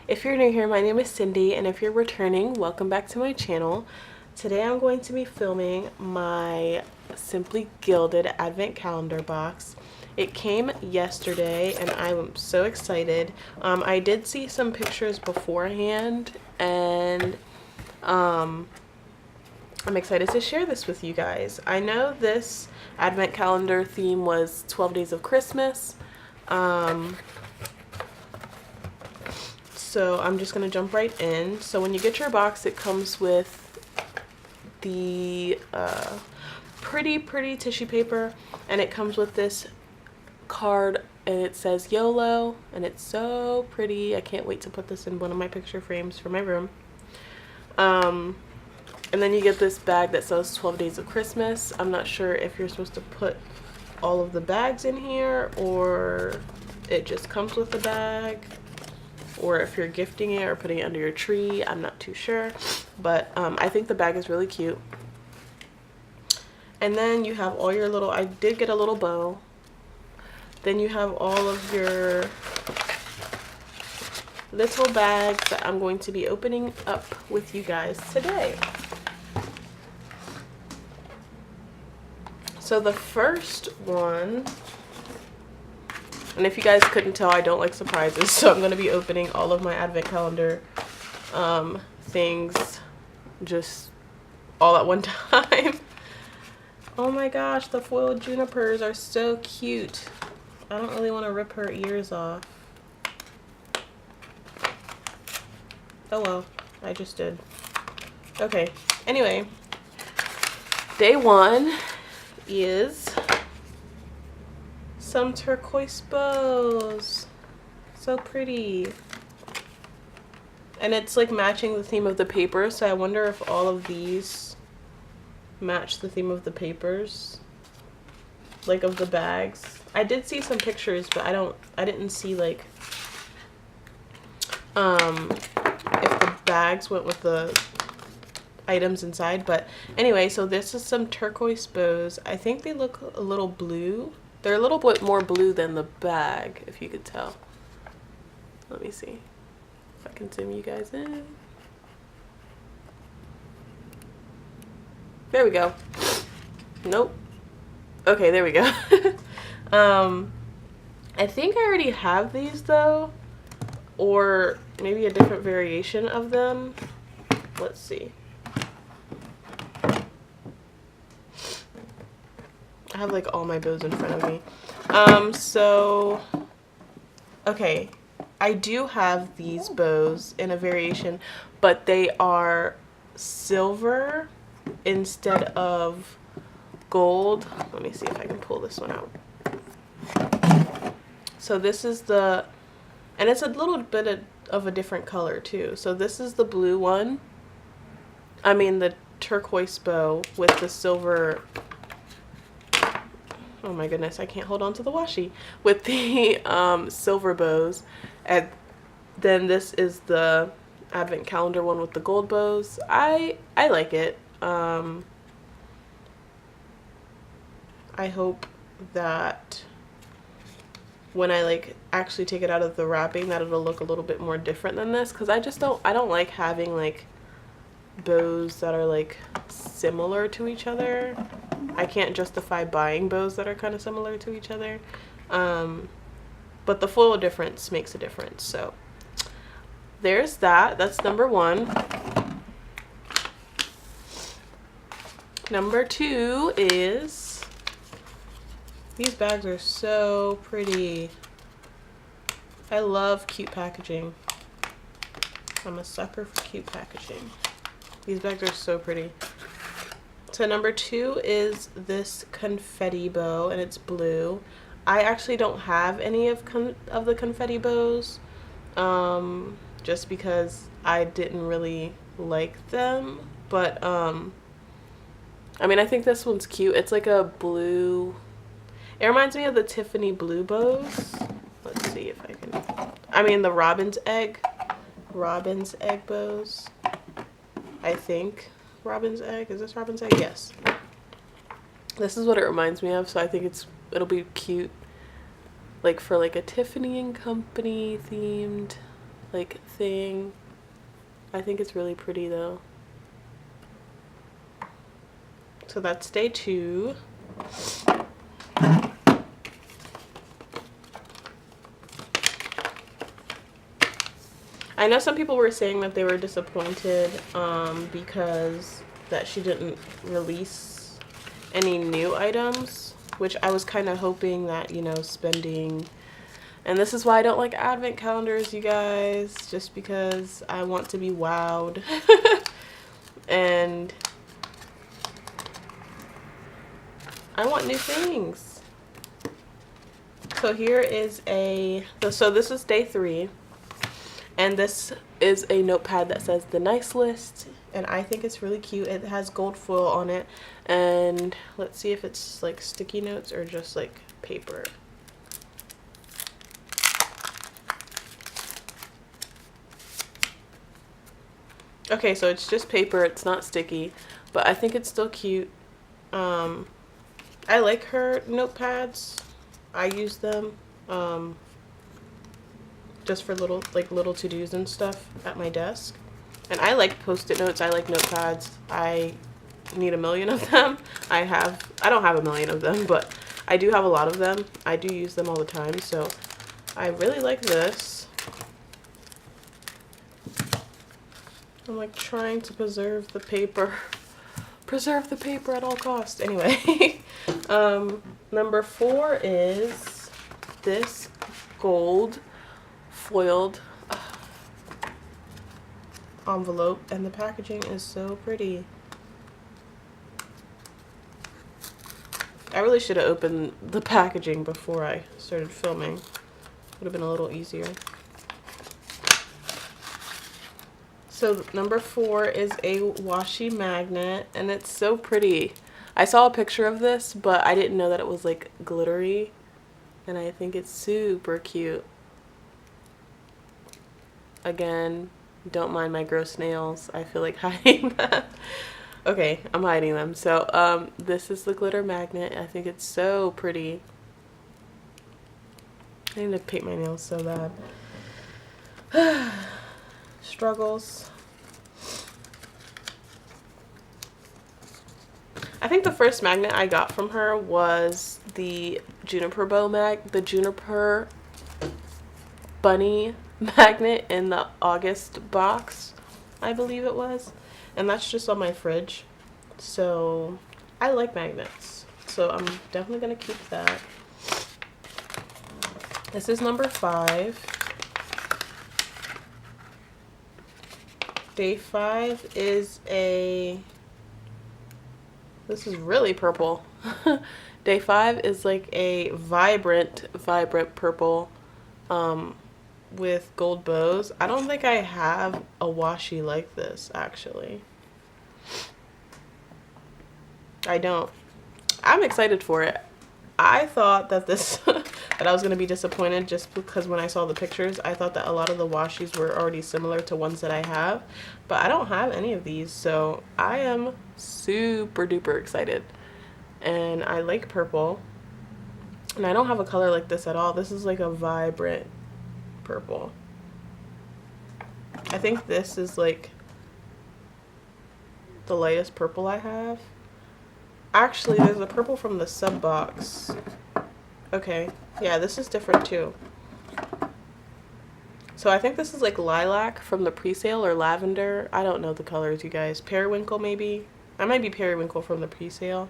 If you're new here, my name is Cindy, and if you're returning, welcome back to my channel. Today I'm going to be filming my Simply Gilded advent calendar box. It came yesterday and I'm so excited. I did see some pictures beforehand, and I'm excited to share this with you guys. I know this advent calendar theme was 12 Days of Christmas. So I'm just going to jump right in. So when you get your box, it comes with the pretty tissue paper, and it comes with this card, and it says YOLO, and it's so pretty. I can't wait to put this in one of my picture frames for my room. And then you get this bag that says 12 Days of Christmas. I'm not sure if you're supposed to put all of the bags in here, or it just comes with the bag, or if you're gifting it or putting it under your tree. I'm not too sure, but I think the bag is really cute. And then you have all your little, I did get a little bow. Then you have all of your little bags that I'm going to be opening up with you guys today. So the first one, and if you guys couldn't tell, I don't like surprises, so I'm going to be opening all of my advent calendar things just all at one time. Oh my gosh, the foiled junipers are so cute. I don't really want to rip her ears off. Oh well, I just did. Okay, anyway, day one is some turquoise bows. So pretty. And it's like matching the theme of the paper, so I wonder if all of these match the theme of the papers, like of the bags. I did see some pictures, but I didn't see like if the bags went with the items inside. But anyway, so this is some turquoise bows. I think they look a little blue. They're a little bit more blue than the bag, if you could tell. Let me see if I can zoom you guys in. There we go. Nope. Okay, there we go. I think I already have these though, or maybe a different variation of them. Let's see. I have like all my bows in front of me. So, okay, I do have these bows in a variation, but they are silver instead of gold. Let me see if I can pull this one out. So this is the, and it's a little bit of a different color too. So this is the blue one. I mean the turquoise bow with the silver. Oh my goodness, I can't hold on to the washi. With the silver bows. And then this is the advent calendar one with the gold bows. I like it. I hope that when I like actually take it out of the wrapping that it'll look a little bit more different than this, because I don't like having like bows that are like similar to each other. I can't justify buying bows that are kind of similar to each other. But the foil difference makes a difference. So there's that. That's number one. Number two is, these bags are so pretty. I love cute packaging. I'm a sucker for cute packaging. These bags are so pretty. So number two is this confetti bow, and it's blue. I actually don't have any of the confetti bows, just because I didn't really like them. But I mean, I think this one's cute. It's like a blue. It reminds me of the Tiffany blue bows. Let's see if I can. I mean, the robin's egg bows. I think robin's egg. Is this robin's egg? Yes. This is what it reminds me of. So I think it'll be cute, like for like a Tiffany and Company themed like thing. I think it's really pretty though. So that's day 2. I know some people were saying that they were disappointed because that she didn't release any new items, which I was kind of hoping that, you know, spending, and this is why I don't like advent calendars, you guys, just because I want to be wowed. And I want new things. So here is so this is day 3. And this is a notepad that says the nice list, and I think it's really cute. It has gold foil on it, and let's see if it's like sticky notes or just like paper. Okay, so it's just paper, it's not sticky, but I think it's still cute. I like her notepads. I use them just for little to-dos and stuff at my desk. And I like post-it notes. I like notepads. I need a million of them. I don't have a million of them, but I do have a lot of them. I do use them all the time, so I really like this. I'm like trying to preserve the paper. Preserve the paper at all costs. Anyway, number 4 is this gold foiled envelope, and the packaging is so pretty. I really should have opened the packaging before I started filming. Would have been a little easier. So number 4 is a washi magnet, and it's so pretty. I saw a picture of this, but I didn't know that it was like glittery, and I think it's super cute. Again, don't mind my gross nails. I feel like hiding them. Okay, I'm hiding them. So this is the glitter magnet. I think it's so pretty. I need to paint my nails so bad. Struggles. I think the first magnet I got from her was the juniper bunny magnet in the August box, I believe it was, and that's just on my fridge. So I like magnets, so I'm definitely gonna keep that. This is number 5. Day 5 is this is really purple. Day 5 is like a vibrant purple with gold bows. I don't think I have a washi like this, actually. I don't. I'm excited for it. I thought that that I was going to be disappointed just because when I saw the pictures, I thought that a lot of the washis were already similar to ones that I have, but I don't have any of these, so I am super duper excited. And I like purple, and I don't have a color like this at all. This is like a vibrant purple. I think this is like the lightest purple I have. Actually, there's a purple from the sub box. Okay, yeah, this is different too. So I think this is like lilac from the pre-sale, or lavender. I don't know the colors, you guys. Periwinkle maybe? I might be periwinkle from the pre-sale.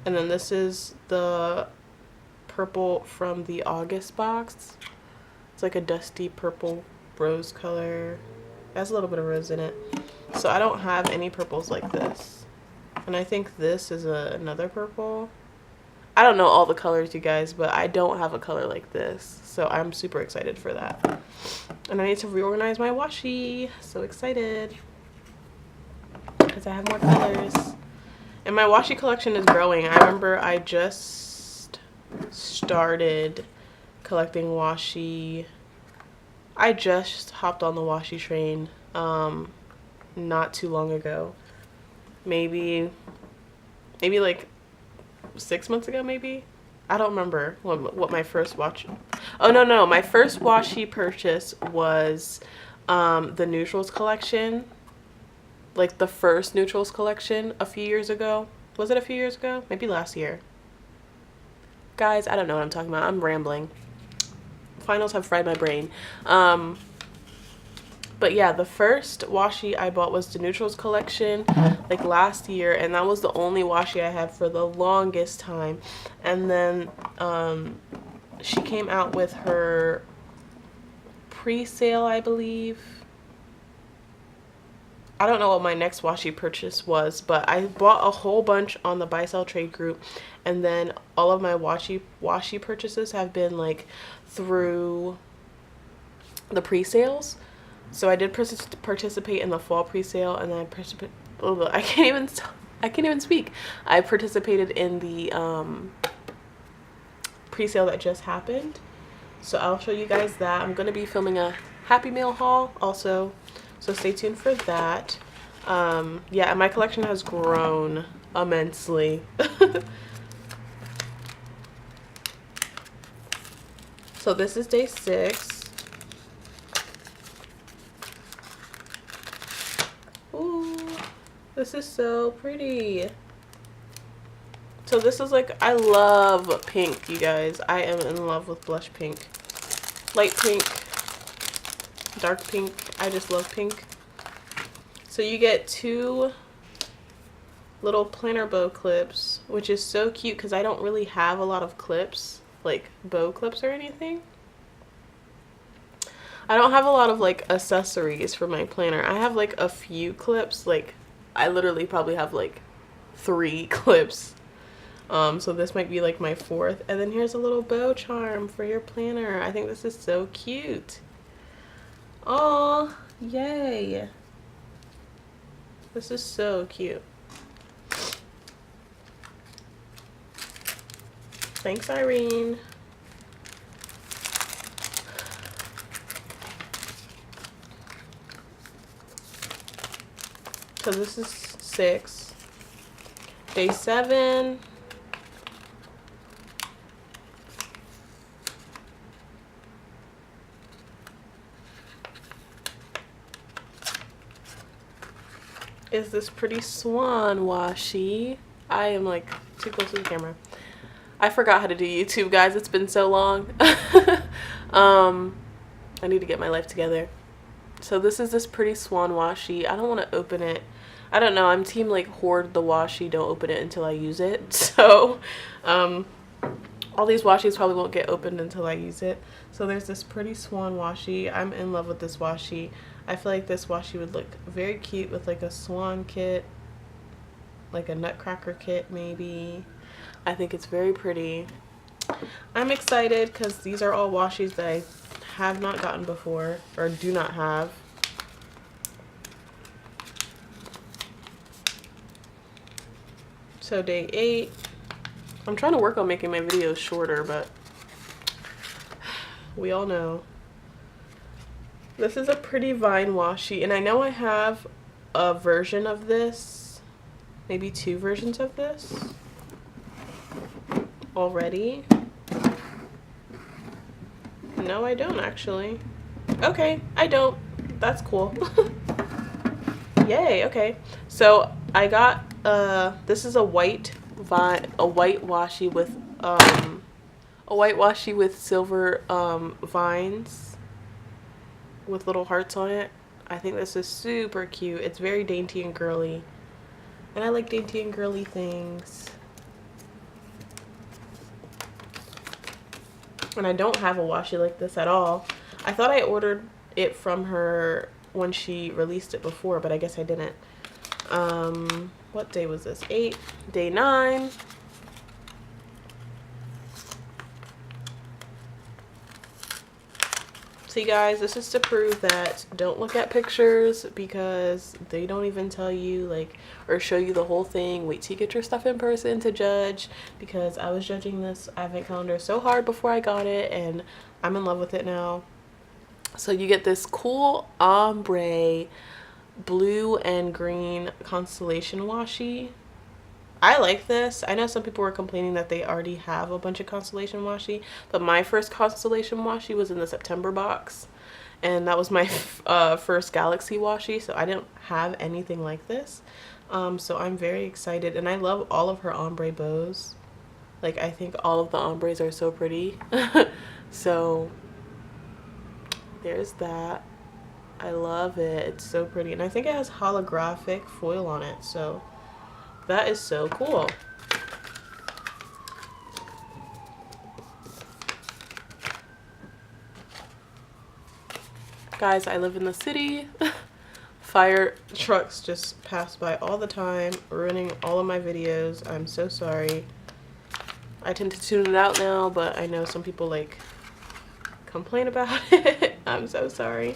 And then this is the purple from the August box. It's like a dusty purple rose color. It has a little bit of rose in it. So I don't have any purples like this. And I think this is another purple. I don't know all the colors, you guys, but I don't have a color like this. So I'm super excited for that. And I need to reorganize my washi. So excited. Because I have more colors. And my washi collection is growing. I remember I just started collecting washi. I just hopped on the washi train not too long ago. Maybe like 6 months ago, maybe. I don't remember what my first washi. Oh no, my first washi purchase was the Neutrals collection, like the first Neutrals collection a few years ago. Was it a few years ago? Maybe last year. Guys, I don't know what I'm talking about. I'm rambling. Finals have fried my brain. But yeah, the first washi I bought was the Neutrals collection, like last year, and that was the only washi I had for the longest time. And then she came out with her pre-sale, I believe. I don't know what my next washi purchase was, but I bought a whole bunch on the buy sell trade group, and then all of my washi purchases have been like through the pre-sales. So I did participate in the fall pre-sale, and then I can't even speak. I participated in the pre-sale that just happened. So I'll show you guys that. I'm gonna be filming a Happy Meal haul also, so stay tuned for that. Yeah, my collection has grown immensely. So this is day 6. Ooh, this is so pretty. So this is like, I love pink, you guys. I am in love with blush pink. Light pink, dark pink. I just love pink. So you get 2 little planner bow clips, which is so cute because I don't really have a lot of clips, like bow clips or anything. I don't have a lot of like accessories for my planner. I have like a few clips, like I literally probably have like 3 clips. So this might be like my 4th. And then here's a little bow charm for your planner. I think this is so cute. Oh, yay. This is so cute. Thanks, Irene. So this is 6. Day 7. Is this pretty swan washi. I am like too close to the camera. I forgot how to do YouTube, guys. It's been so long. I need to get my life together. So this is this pretty swan washi. I don't want to open it. I don't know. I'm team like hoard the washi, don't open it until I use it. So all these washis probably won't get opened until I use it. So there's this pretty swan washi. I'm in love with this washi. I feel like this washi would look very cute with like a swan kit, like a nutcracker kit maybe. I think it's very pretty. I'm excited because these are all washis that I have not gotten before, or do not have. So day 8. I'm trying to work on making my videos shorter, but we all know. This is a pretty vine washi, and I know I have a version of this, maybe 2 versions of this already. No, I don't actually. Okay, I don't. That's cool. Yay, okay. So I got this is a white washi with silver vines with little hearts on it. I think this is super cute. It's very dainty and girly, and I like dainty and girly things. And I don't have a washi like this at all. I thought I ordered it from her when she released it before, but I guess I didn't. What day was this? 8. Day 9. So you guys, this is to prove that don't look at pictures because they don't even tell you like or show you the whole thing. Wait till you get your stuff in person to judge, because I was judging this advent calendar so hard before I got it, and I'm in love with it now. So you get this cool ombre blue and green constellation washi. I like this. I know some people were complaining that they already have a bunch of constellation washi, but my first constellation washi was in the September box, and that was my first Galaxy washi, so I didn't have anything like this. So I'm very excited, and I love all of her ombre bows. Like, I think all of the ombres are so pretty. So there's that. I love it. It's so pretty, and I think it has holographic foil on it, so that is so cool. Guys, I live in the city. Fire trucks just pass by all the time, ruining all of my videos. I'm so sorry. I tend to tune it out now, but I know some people like complain about it. I'm so sorry.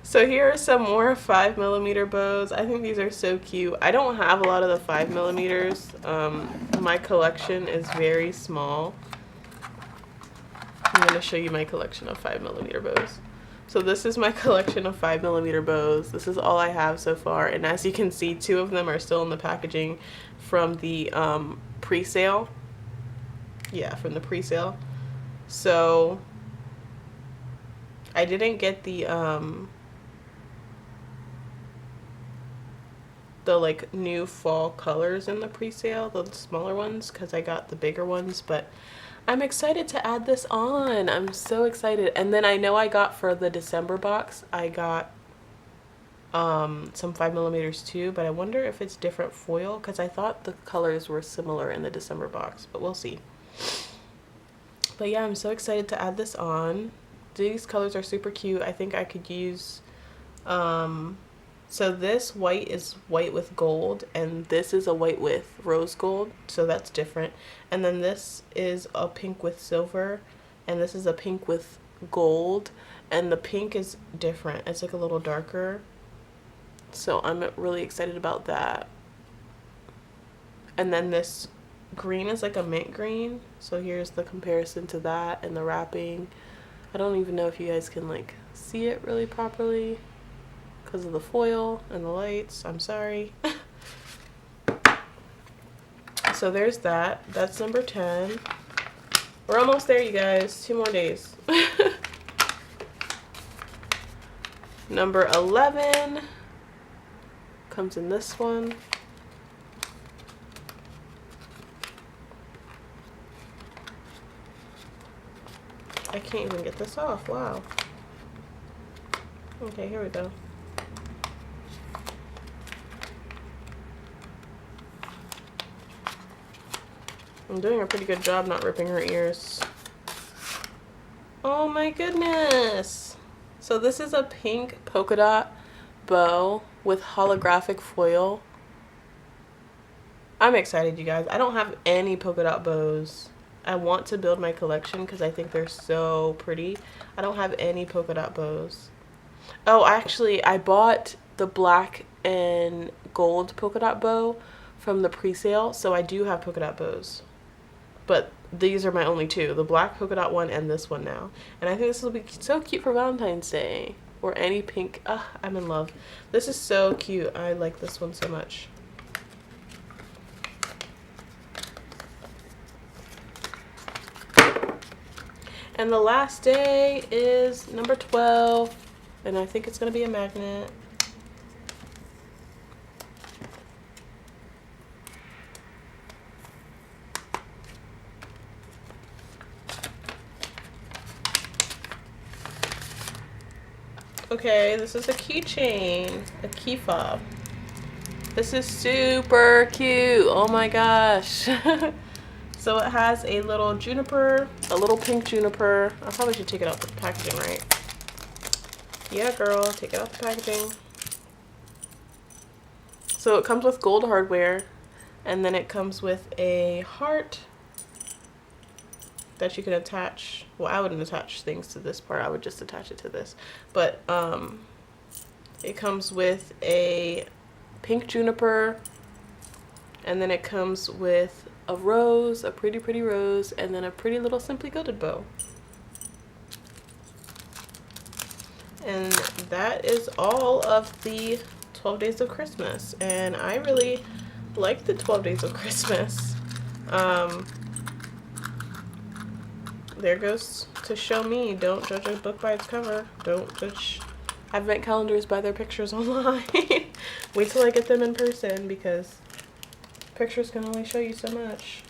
So here are some more 5mm bows. I think these are so cute. I don't have a lot of the 5mm. My collection is very small. I'm going to show you my collection of 5mm bows. So this is my collection of 5mm bows. This is all I have so far. And as you can see, 2 of them are still in the packaging from the pre-sale. Yeah, from the pre-sale. So I didn't get the like new fall colors in the pre-sale, the smaller ones, because I got the bigger ones, but I'm excited to add this on. I'm so excited. And then I know I got for the December box, I got some 5mm too, but I wonder if it's different foil, because I thought the colors were similar in the December box, but we'll see. But yeah, I'm so excited to add this on. These colors are super cute. I think I could use so this white is white with gold, and this is a white with rose gold, so that's different. And then this is a pink with silver, and this is a pink with gold, and the pink is different. It's like a little darker, so I'm really excited about that. And then this green is like a mint green, so here's the comparison to that and the wrapping. I don't even know if you guys can like see it really properly because of the foil and the lights. I'm sorry. So there's that. That's number 10. We're almost there, you guys. 2 more days. Number 11 comes in this one. I can't even get this off. Wow. Okay, here we go. I'm doing a pretty good job not ripping her ears. Oh my goodness. So this is a pink polka dot bow with holographic foil. I'm excited, you guys. I don't have any polka dot bows. I want to build my collection because I think they're so pretty. I don't have any polka dot bows. Oh, actually, I bought the black and gold polka dot bow from the pre-sale, so I do have polka dot bows. But these are my only 2, the black polka dot one and this one now. And I think this will be so cute for Valentine's Day, or any pink. I'm in love. This is so cute. I like this one so much. And the last day is number 12, and I think it's going to be a magnet. Okay, this is a keychain, a key fob. This is super cute. Oh my gosh. So it has a little juniper, a little pink juniper. I probably should take it out the packaging, right? Yeah, girl, take it out the packaging. So it comes with gold hardware, and then it comes with a heart that you can attach. Well, I wouldn't attach things to this part. I would just attach it to this. But it comes with a pink juniper, and then it comes with a rose, a pretty, pretty rose, and then a pretty little Simply Gilded bow. And that is all of the 12 Days of Christmas. And I really like the 12 Days of Christmas. there goes to show me, don't judge a book by its cover. Don't judge advent calendars by their pictures online. Wait till I get them in person, because pictures can only show you so much.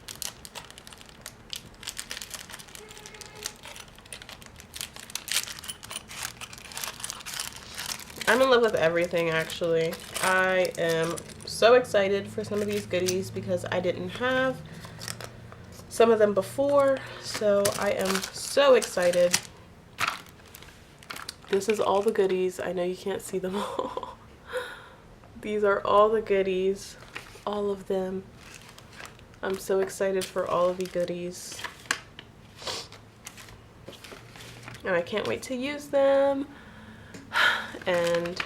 I'm in love with everything, actually. I am so excited for some of these goodies because I didn't have some of them before, so I am so excited. This is all the goodies. I know you can't see them all. These are all the goodies, all of them. I'm so excited for all of the goodies. And I can't wait to use them. And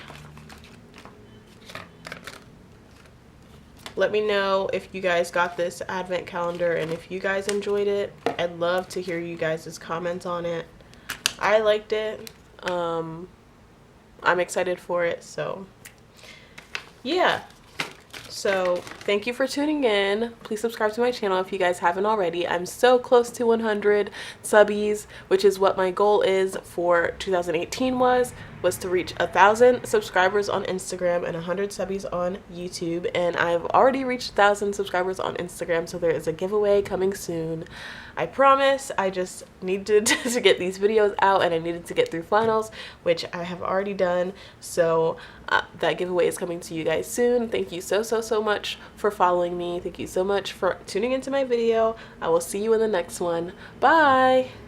let me know if you guys got this advent calendar and if you guys enjoyed it. I'd love to hear you guys' comments on it. I liked it. I'm excited for it, so yeah. So thank you for tuning in. Please subscribe to my channel if you guys haven't already. I'm so close to 100 subbies, which is what my goal is for 2018 was to reach 1,000 subscribers on Instagram and 100 subbies on YouTube. And I've already reached 1,000 subscribers on Instagram, so there is a giveaway coming soon. I promise. I just needed to get these videos out, and I needed to get through finals, which I have already done. So that giveaway is coming to you guys soon. Thank you so much for following me. Thank you so much for tuning into my video. I will see you in the next one. Bye!